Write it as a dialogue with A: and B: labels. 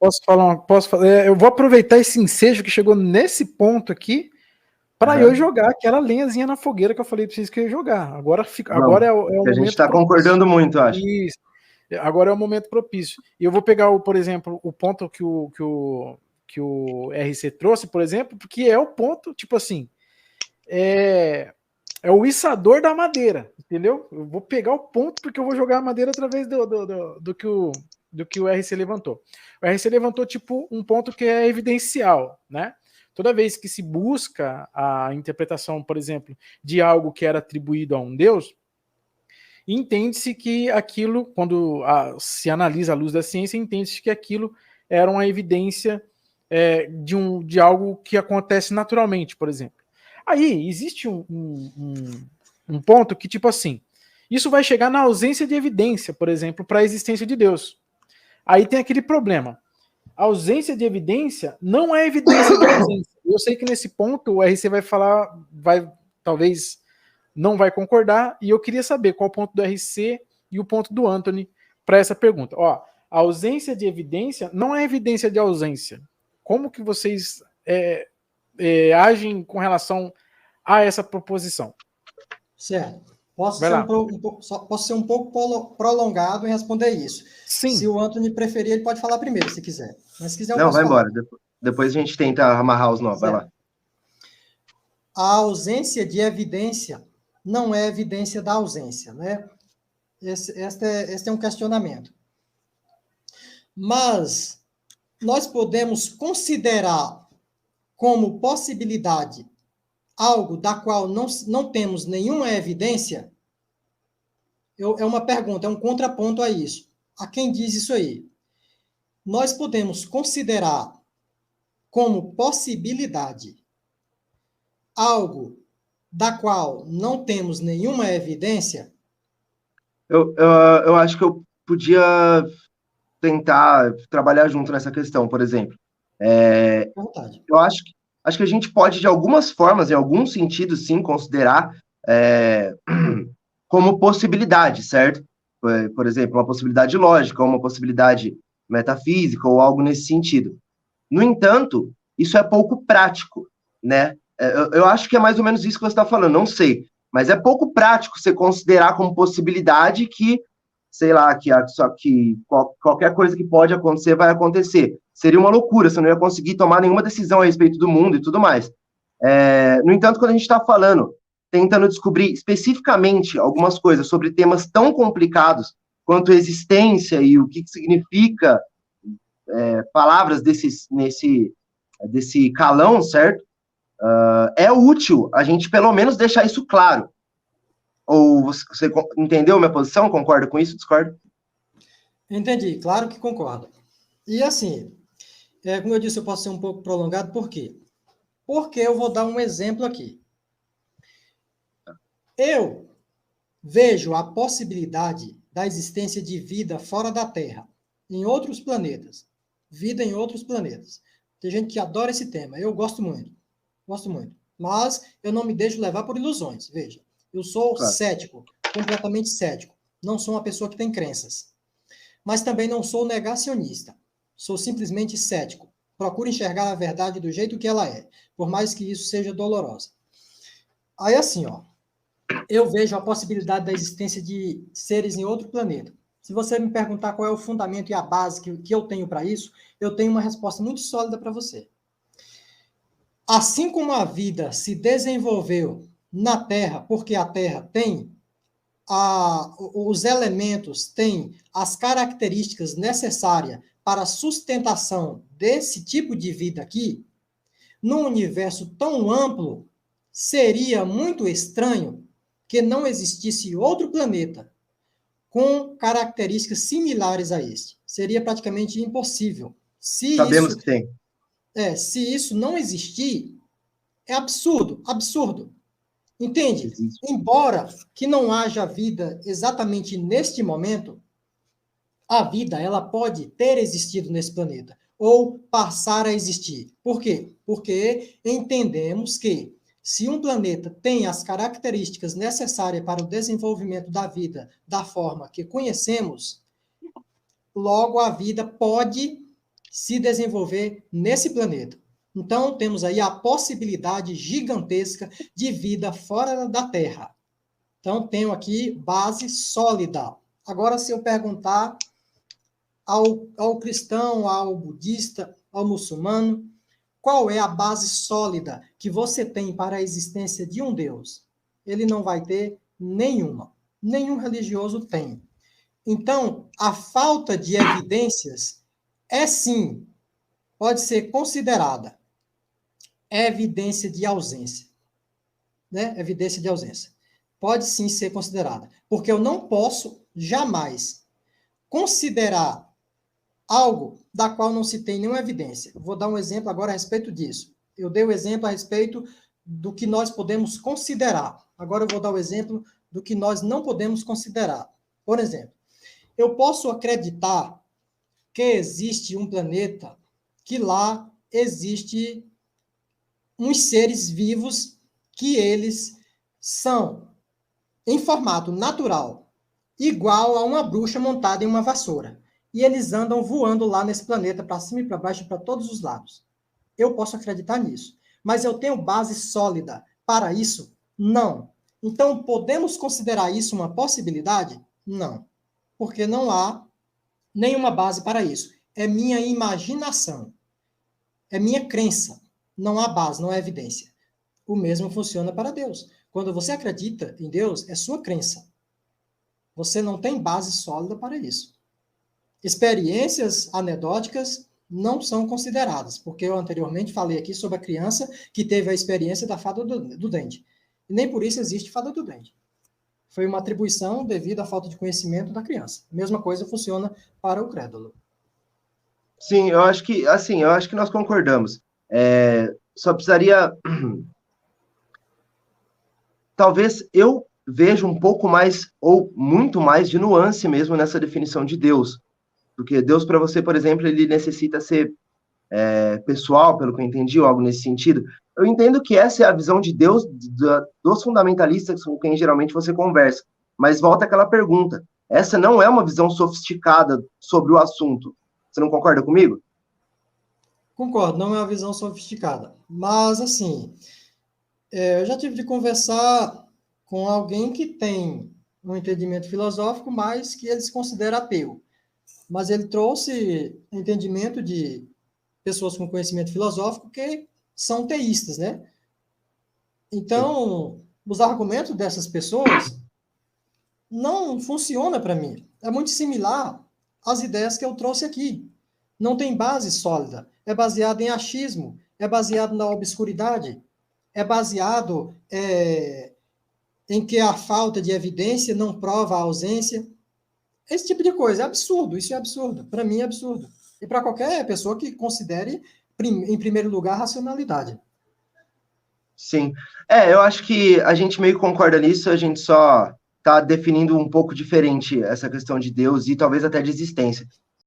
A: eu vou aproveitar esse ensejo que chegou nesse ponto aqui para eu jogar aquela lenhazinha na fogueira que eu falei para vocês que eu ia jogar. Agora é o momento.
B: A gente está concordando muito, eu acho.
A: Isso. Agora é o momento propício. E eu vou pegar, por exemplo, o ponto que o RC trouxe, por exemplo, porque é o ponto, tipo assim, é o içador da madeira, entendeu? Eu vou pegar o ponto porque eu vou jogar a madeira através do que o RC levantou. O RC levantou, tipo, um ponto que é evidencial, né? Toda vez que se busca a interpretação, por exemplo, de algo que era atribuído a um deus, entende-se que aquilo, quando se analisa a luz da ciência, entende-se que aquilo era uma evidência de algo que acontece naturalmente, por exemplo. Aí, existe um ponto que, tipo assim, isso vai chegar na ausência de evidência, por exemplo, para a existência de Deus. Aí tem aquele problema. A ausência de evidência não é evidência de ausência. Eu sei que nesse ponto o RC vai falar, talvez não vai concordar, e eu queria saber qual o ponto do RC e o ponto do Anthony para essa pergunta. Ó, a ausência de evidência não é evidência de ausência. Como que vocês agem com relação a essa proposição?
C: Certo. Posso ser um pouco prolongado em responder isso.
A: Sim.
C: Se o Anthony preferir, ele pode falar primeiro, se quiser. Mas se quiser,
B: não, vai embora. Depois a gente tenta amarrar os novos. Vai lá.
C: A ausência de evidência não é evidência da ausência, né? Este é um questionamento. Mas nós podemos considerar como possibilidade algo da qual não temos nenhuma evidência? É uma pergunta, é um contraponto a isso. A quem diz isso aí? Nós podemos considerar como possibilidade algo da qual não temos nenhuma evidência?
B: Eu acho que eu podia tentar trabalhar junto nessa questão, por exemplo. Eu acho que a gente pode, de algumas formas, em algum sentido, sim, considerar como possibilidade, certo? Por exemplo, uma possibilidade lógica, ou uma possibilidade metafísica, ou algo nesse sentido. No entanto, isso é pouco prático, né? Eu acho que é mais ou menos isso que você está falando, não sei. Mas é pouco prático você considerar como possibilidade que, sei lá, que qualquer coisa que pode acontecer vai acontecer. Seria uma loucura, você não ia conseguir tomar nenhuma decisão a respeito do mundo e tudo mais. No entanto, quando a gente está falando, tentando descobrir especificamente algumas coisas sobre temas tão complicados quanto existência e o que significa palavras desse calão, certo? É útil a gente, pelo menos, deixar isso claro. Ou você entendeu minha posição? Concorda com isso? Discorda?
C: Entendi, claro que concordo. E assim, como eu disse, eu posso ser um pouco prolongado, por quê? Porque eu vou dar um exemplo aqui. Eu vejo a possibilidade da existência de vida fora da Terra, em outros planetas. Vida em outros planetas. Tem gente que adora esse tema, eu gosto muito. Mas eu não me deixo levar por ilusões, veja. Eu sou cético, completamente cético. Não sou uma pessoa que tem crenças. Mas também não sou negacionista. Sou simplesmente cético. Procuro enxergar a verdade do jeito que ela é, por mais que isso seja dolorosa. Aí assim, ó, eu vejo a possibilidade da existência de seres em outro planeta. Se você me perguntar qual é o fundamento e a base que eu tenho para isso, eu tenho uma resposta muito sólida para você. Assim como a vida se desenvolveu na Terra, porque a Terra tem os elementos, tem as características necessárias para a sustentação desse tipo de vida aqui, num universo tão amplo, seria muito estranho que não existisse outro planeta com características similares a este. Seria praticamente impossível.
B: Sabemos que tem.
C: Se isso não existir, é absurdo. Entende?
B: Existe.
C: Embora que não haja vida exatamente neste momento, a vida ela pode ter existido nesse planeta ou passar a existir. Por quê? Porque entendemos que se um planeta tem as características necessárias para o desenvolvimento da vida da forma que conhecemos, logo a vida pode se desenvolver nesse planeta. Então, temos aí a possibilidade gigantesca de vida fora da Terra. Então, tenho aqui base sólida. Agora, se eu perguntar ao cristão, ao budista, ao muçulmano, qual é a base sólida que você tem para a existência de um Deus? Ele não vai ter nenhuma. Nenhum religioso tem. Então, a falta de evidências é sim, pode ser considerada evidência de ausência. Né? Evidência de ausência. Pode sim ser considerada. Porque eu não posso jamais considerar algo da qual não se tem nenhuma evidência. Eu vou dar um exemplo agora a respeito disso. Eu dei o exemplo a respeito do que nós podemos considerar. Agora eu vou dar o exemplo do que nós não podemos considerar. Por exemplo, eu posso acreditar que existe um planeta que lá existe uns seres vivos que eles são em formato natural, igual a uma bruxa montada em uma vassoura. E eles andam voando lá nesse planeta, para cima e para baixo, para todos os lados. Eu posso acreditar nisso. Mas eu tenho base sólida para isso? Não. Então, podemos considerar isso uma possibilidade? Não. Porque não há nenhuma base para isso. É minha imaginação. É minha crença. Não há base, não há evidência. O mesmo funciona para Deus. Quando você acredita em Deus, é sua crença. Você não tem base sólida para isso. Experiências anedóticas não são consideradas, porque eu anteriormente falei aqui sobre a criança que teve a experiência da fada do dente. E nem por isso existe fada do dente. Foi uma atribuição devido à falta de conhecimento da criança. A mesma coisa funciona para o crédulo.
B: Sim, eu acho que nós concordamos. Só precisaria... Talvez eu veja um pouco mais, ou muito mais, de nuance mesmo nessa definição de Deus. Porque Deus, para você, por exemplo, ele necessita ser pessoal, pelo que eu entendi, ou algo nesse sentido. Eu entendo que essa é a visão de Deus dos fundamentalistas com quem geralmente você conversa. Mas volta aquela pergunta. Essa não é uma visão sofisticada sobre o assunto. Você não concorda comigo?
C: Concordo, não é uma visão sofisticada. Mas, assim, eu já tive de conversar com alguém que tem um entendimento filosófico, mas que ele se considera ateu. Mas ele trouxe entendimento de pessoas com conhecimento filosófico que são teístas, né? Então, os argumentos dessas pessoas não funcionam para mim. É muito similar às ideias que eu trouxe aqui. Não tem base sólida. É baseado em achismo, é baseado na obscuridade, é baseado em que a falta de evidência não prova a ausência. Esse tipo de coisa é absurdo, isso é absurdo. Para mim é absurdo. E para qualquer pessoa que considere, em primeiro lugar, a racionalidade.
B: Sim. Eu acho que a gente meio que concorda nisso, a gente só está definindo um pouco diferente essa questão de Deus e talvez até de existência.